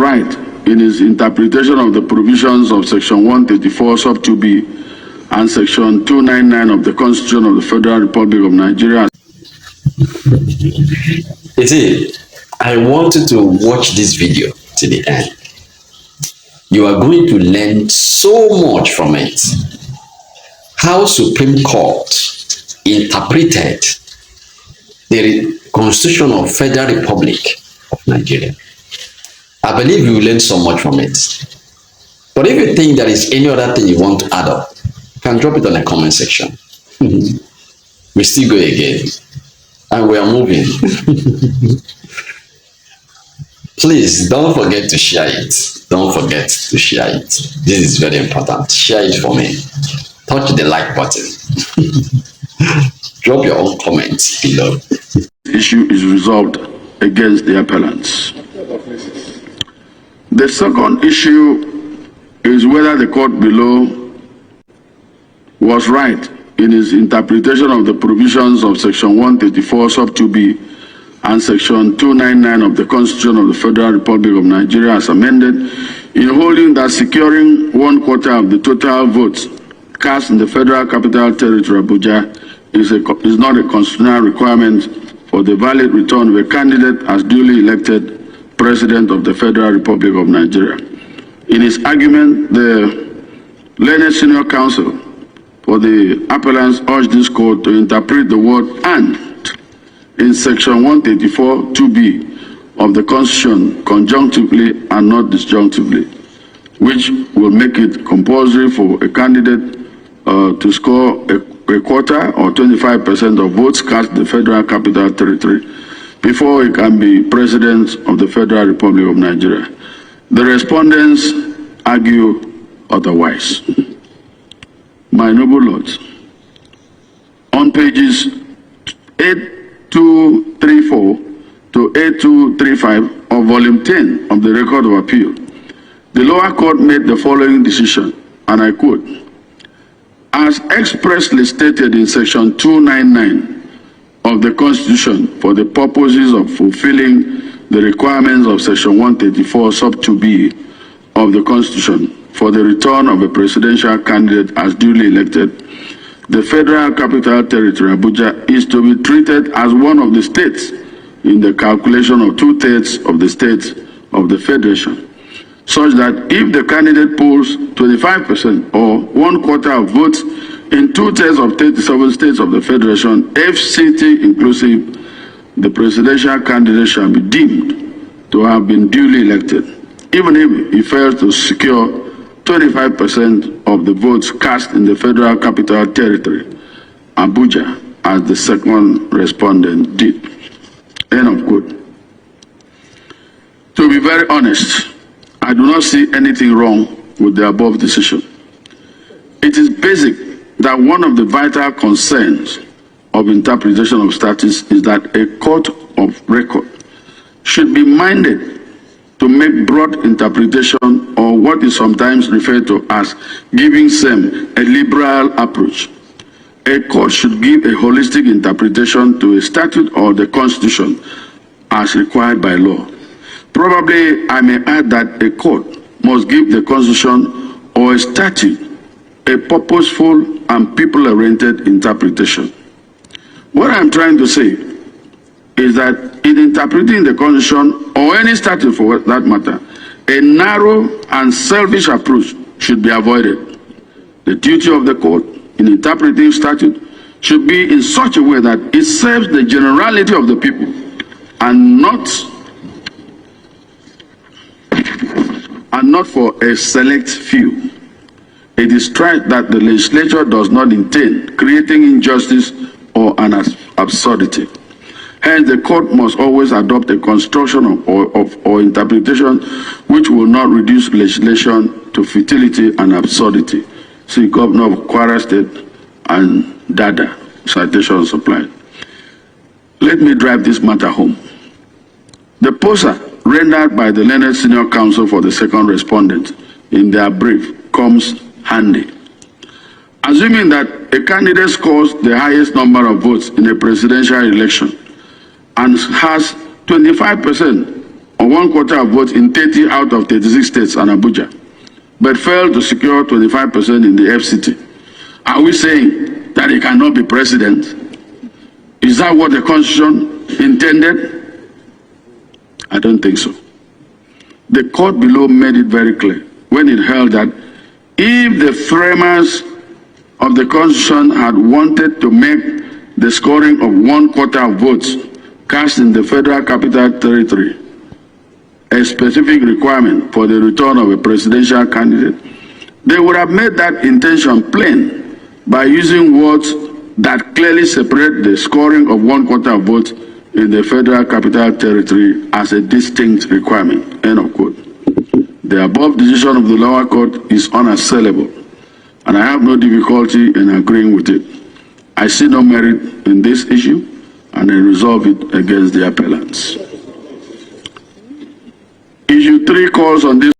right in his interpretation of the provisions of Section 134, Sub 2B, and Section 299 of the Constitution of the Federal Republic of Nigeria. You see, I want you to watch this video to the end. You are going to learn so much from it. How Supreme Court interpreted the Constitution of Federal Republic of Nigeria. I believe you will learn so much from it. But if you think there is any other thing you want to add up, you can drop it on the comment section. We still go again. And we are moving. Please don't forget to share it. Don't forget to share it. This is very important. Share it for me. Touch the like button. Drop your own comments below. The issue is resolved against the appellants. The second issue is whether the court below was right in his interpretation of the provisions of Section 134, Sub 2B, and Section 299 of the Constitution of the Federal Republic of Nigeria as amended, in holding that securing 1/4 of the total votes cast in the Federal Capital Territory, Abuja, is not a constitutional requirement for the valid return of a candidate as duly elected President of the Federal Republic of Nigeria. In his argument, the learned senior counsel for the appellants urged this court to interpret the word "and" in Section 134 2B of the Constitution conjunctively and not disjunctively, which will make it compulsory for a candidate to score a quarter or 25% of votes cast in the Federal Capital Territory before he can be President of the Federal Republic of Nigeria. The respondents argue otherwise. My noble lords, on pages 8234 to 8235 of Volume 10 of the Record of Appeal, the lower court made the following decision, and I quote, "As expressly stated in Section 299 of the Constitution for the purposes of fulfilling the requirements of Section 134 Sub 2B of the Constitution for the return of a presidential candidate as duly elected, the Federal Capital Territory, Abuja, is to be treated as one of the states in the calculation of 2/3 of the states of the Federation, such that if the candidate polls 25% or 1/4 of votes in 2/3 of 37 states of the Federation, FCT inclusive, the presidential candidate shall be deemed to have been duly elected, even if he fails to secure 25% of the votes cast in the Federal Capital Territory, Abuja, as the second respondent did." End of quote. To be very honest, I do not see anything wrong with the above decision. It is basic that one of the vital concerns of interpretation of statutes is that a court of record should be minded to make broad interpretation, or what is sometimes referred to as giving SEM a liberal approach. A court should give a holistic interpretation to a statute or the Constitution as required by law. Probably I may add that a court must give the Constitution or a statute a purposeful and people-oriented interpretation. What I'm trying to say is that in interpreting the Constitution or any statute for that matter, a narrow and selfish approach should be avoided. The duty of the court in interpreting statute should be in such a way that it serves the generality of the people and not for a select few. It is trite that the legislature does not intend creating injustice or an absurdity. Hence, the court must always adopt a construction or interpretation which will not reduce legislation to futility and absurdity. See Governor of Kwara State and Dada, citation supplied. Let me drive this matter home. The poster rendered by the learned senior counsel for the second respondent in their brief comes handy. Assuming that a candidate scores the highest number of votes in a presidential election and has 25% on 1/4 of votes in 30 out of 36 states and Abuja, but failed to secure 25% in the FCT. Are we saying that he cannot be president? Is that what the Constitution intended? I don't think so. The court below made it very clear when it held that if the framers of the Constitution had wanted to make the scoring of 1/4 of votes cast in the Federal Capital Territory a specific requirement for the return of a presidential candidate, they would have made that intention plain by using words that clearly separate the scoring of 1/4 of votes in the Federal Capital Territory as a distinct requirement. End of quote. The above decision of the lower court is unassailable, and I have no difficulty in agreeing with it. I see no merit in this issue, and I resolve it against the appellants. Issue 3 calls on this